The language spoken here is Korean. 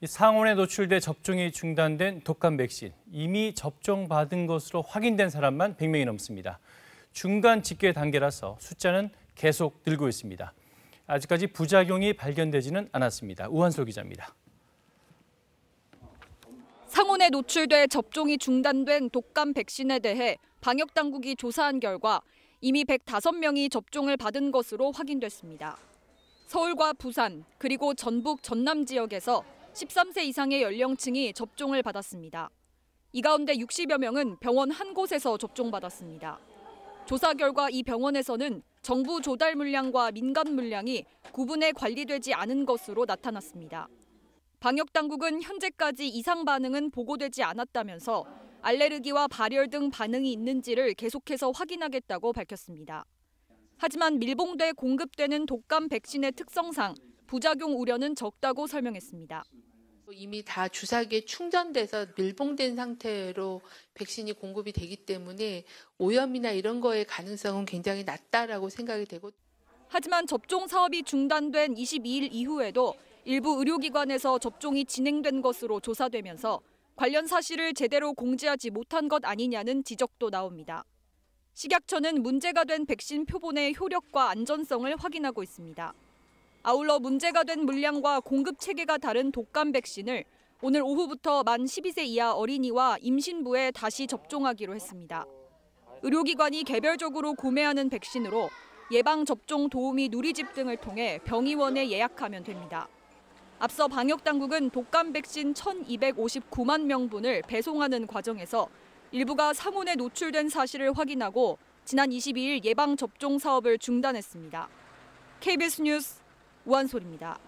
상온에 노출돼 접종이 중단된 독감 백신, 이미 접종받은 것으로 확인된 사람만 100명이 넘습니다. 중간 집계 단계라서 숫자는 계속 늘고 있습니다. 아직까지 부작용이 발견되지는 않았습니다. 우한솔 기자입니다. 상온에 노출돼 접종이 중단된 독감 백신에 대해 방역당국이 조사한 결과 이미 105명이 접종을 받은 것으로 확인됐습니다. 서울과 부산, 그리고 전북, 전남 지역에서 13세 이상의 연령층이 접종을 받았습니다. 이 가운데 60여 명은 병원 한 곳에서 접종받았습니다. 조사 결과 이 병원에서는 정부 조달 물량과 민간 물량이 구분해 관리되지 않은 것으로 나타났습니다. 방역당국은 현재까지 이상 반응은 보고되지 않았다면서 알레르기와 발열 등 반응이 있는지를 계속해서 확인하겠다고 밝혔습니다. 하지만 밀봉돼 공급되는 독감 백신의 특성상 부작용 우려는 적다고 설명했습니다. 이미 다 주사기에 충전돼서 밀봉된 상태로 백신이 공급이 되기 때문에 오염이나 이런 거의 가능성은 굉장히 낮다라고 생각이 되고. 하지만 접종 사업이 중단된 22일 이후에도 일부 의료기관에서 접종이 진행된 것으로 조사되면서 관련 사실을 제대로 공지하지 못한 것 아니냐는 지적도 나옵니다. 식약처는 문제가 된 백신 표본의 효력과 안전성을 확인하고 있습니다. 아울러 문제가 된 물량과 공급 체계가 다른 독감 백신을 오늘 오후부터 만 12세 이하 어린이와 임신부에 다시 접종하기로 했습니다. 의료기관이 개별적으로 구매하는 백신으로 예방접종 도우미 누리집 등을 통해 병의원에 예약하면 됩니다. 앞서 방역당국은 독감 백신 1,259만 명분을 배송하는 과정에서 일부가 상온에 노출된 사실을 확인하고 지난 22일 예방접종 사업을 중단했습니다. KBS 뉴스 우한솔입니다.